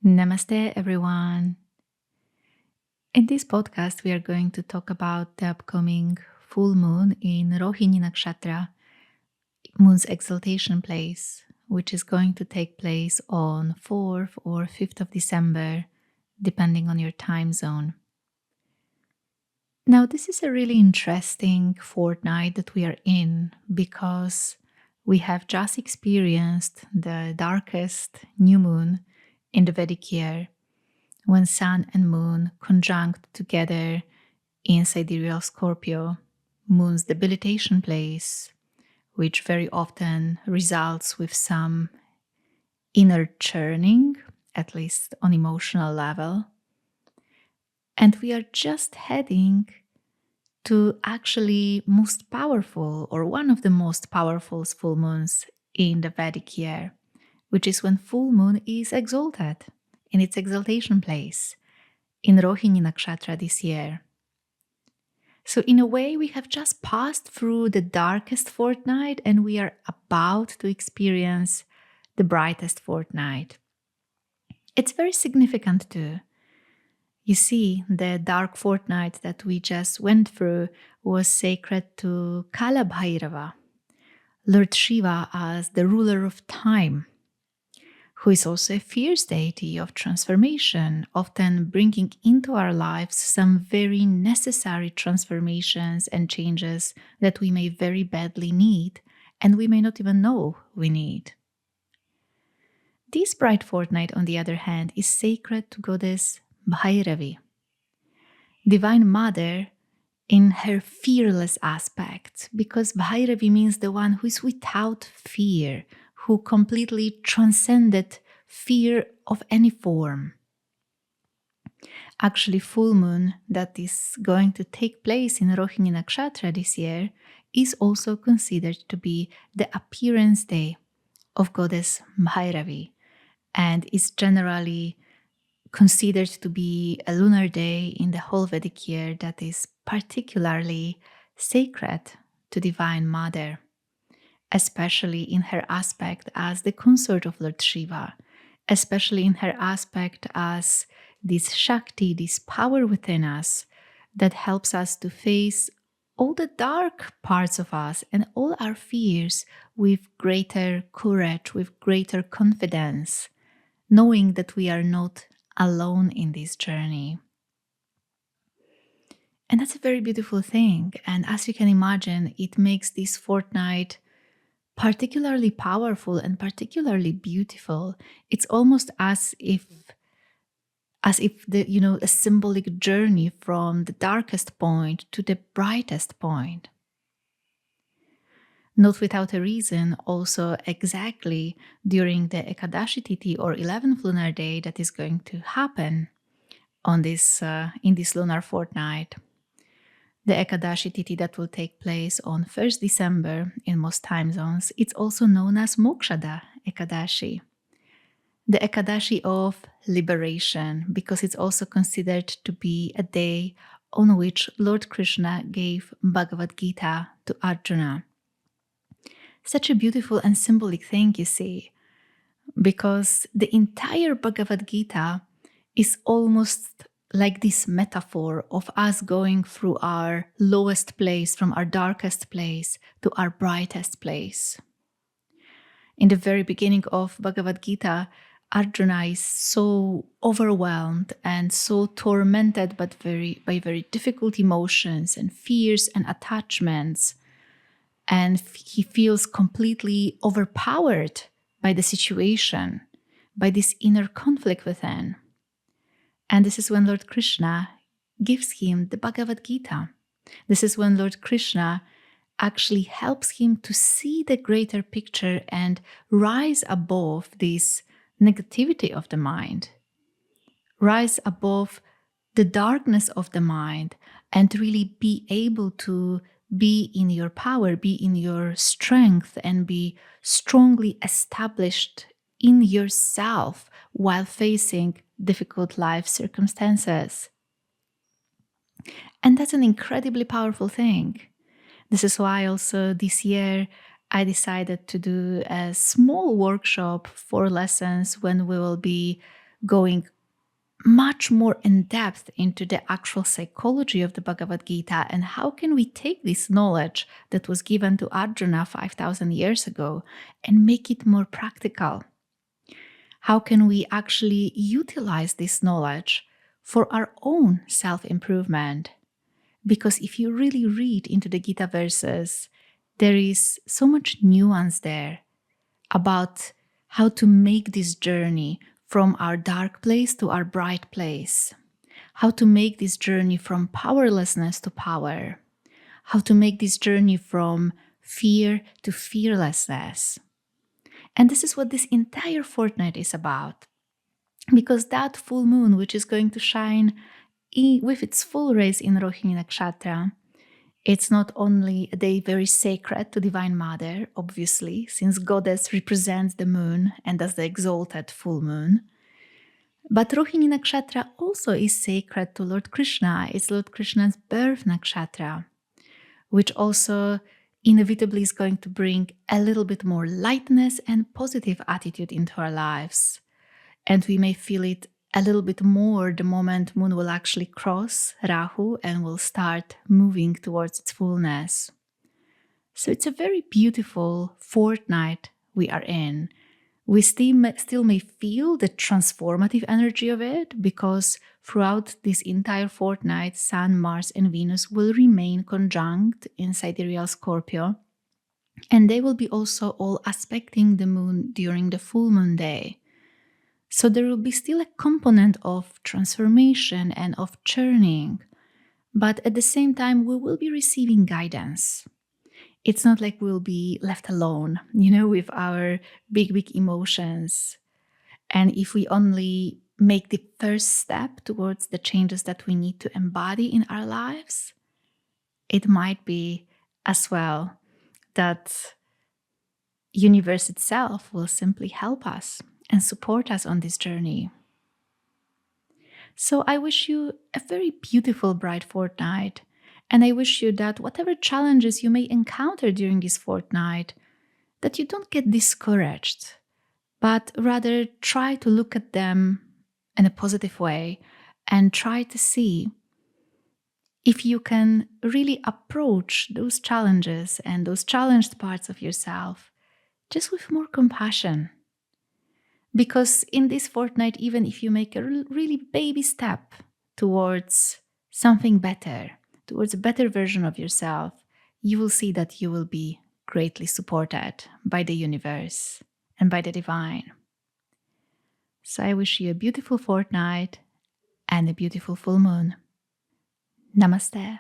Namaste, everyone. In this podcast, we are going to talk about the upcoming full moon in Rohini Nakshatra, moon's exaltation place, which is going to take place on 4th or 5th of December, depending on your time zone. Now, this is a really interesting fortnight that we are in because we have just experienced the darkest new moon in the Vedic year, when Sun and Moon conjunct together in sidereal Scorpio, Moon's debilitation place, which very often results with some inner churning, at least on emotional level. And we are just heading to actually most powerful, or one of the most powerful full moons in the Vedic year, which is when full moon is exalted in its exaltation place in Rohini Nakshatra this year. So in a way, we have just passed through the darkest fortnight and we are about to experience the brightest fortnight. It's very significant too. You see, the dark fortnight that we just went through was sacred to Kala Bhairava, Lord Shiva as the ruler of time, who is also a fierce deity of transformation, often bringing into our lives some very necessary transformations and changes that we may very badly need, and we may not even know we need. This bright fortnight, on the other hand, is sacred to goddess Bhairavi, Divine Mother in her fearless aspect, because Bhairavi means the one who is without fear, who completely transcended fear of any form. Actually, full moon that is going to take place in Rohini Nakshatra this year is also considered to be the appearance day of goddess Bhairavi, and is generally considered to be a lunar day in the whole Vedic year that is particularly sacred to Divine Mother, especially in her aspect as the consort of Lord Shiva, especially in her aspect as this Shakti, this power within us that helps us to face all the dark parts of us and all our fears with greater courage, with greater confidence, knowing that we are not alone in this journey. And that's a very beautiful thing. And as you can imagine, it makes this fortnight particularly powerful and particularly beautiful. It's almost as if the a symbolic journey from the darkest point to the brightest point. Not without a reason, also exactly during the Ekadashi Tithi or 11th lunar day that is going to happen on this in this lunar fortnight. The Ekadashi Tithi that will take place on 1st December in most time zones, it's also known as Mokshada Ekadashi. The Ekadashi of liberation, because it's also considered to be a day on which Lord Krishna gave Bhagavad Gita to Arjuna. Such a beautiful and symbolic thing, you see, because the entire Bhagavad Gita is almost like this metaphor of us going through our lowest place, from our darkest place to our brightest place. In the very beginning of Bhagavad Gita, Arjuna is so overwhelmed and so tormented by very difficult emotions and fears and attachments. And he feels completely overpowered by the situation, by this inner conflict within. And this is when Lord Krishna gives him the Bhagavad Gita. This is when Lord Krishna actually helps him to see the greater picture and rise above this negativity of the mind, rise above the darkness of the mind, and really be able to be in your power, be in your strength, and be strongly established in yourself while facing difficult life circumstances. And that's an incredibly powerful thing. This is why also this year I decided to do a small workshop, 4 lessons, when we will be going much more in depth into the actual psychology of the Bhagavad Gita and how can we take this knowledge that was given to Arjuna 5,000 years ago and make it more practical. How can we actually utilize this knowledge for our own self-improvement? Because if you really read into the Gita verses, there is so much nuance there about how to make this journey from our dark place to our bright place, how to make this journey from powerlessness to power, how to make this journey from fear to fearlessness. And this is what this entire fortnight is about. Because that full moon, which is going to shine with its full rays in Rohini Nakshatra, it's not only a day very sacred to Divine Mother, obviously, since Goddess represents the moon and as the exalted full moon, but Rohini Nakshatra also is sacred to Lord Krishna. It's Lord Krishna's birth nakshatra, which also inevitably is going to bring a little bit more lightness and positive attitude into our lives. And we may feel it a little bit more the moment moon will actually cross Rahu and will start moving towards its fullness. So it's a very beautiful fortnight we are in. We still may feel the transformative energy of it because throughout this entire fortnight, Sun, Mars, and Venus will remain conjunct in sidereal Scorpio. And they will be also all aspecting the moon during the full moon day. So there will be still a component of transformation and of churning, but at the same time, we will be receiving guidance. It's not like we'll be left alone, with our big emotions. And if we only make the first step towards the changes that we need to embody in our lives, it might be as well that universe itself will simply help us and support us on this journey. So I wish you a very beautiful bright fortnight, and I wish you that whatever challenges you may encounter during this fortnight, that you don't get discouraged, but rather try to look at them in a positive way and try to see if you can really approach those challenges and those challenged parts of yourself just with more compassion. Because in this fortnight, even if you make a really baby step towards something better, towards a better version of yourself, you will see that you will be greatly supported by the universe and by the divine. So I wish you a beautiful fortnight and a beautiful full moon. Namaste.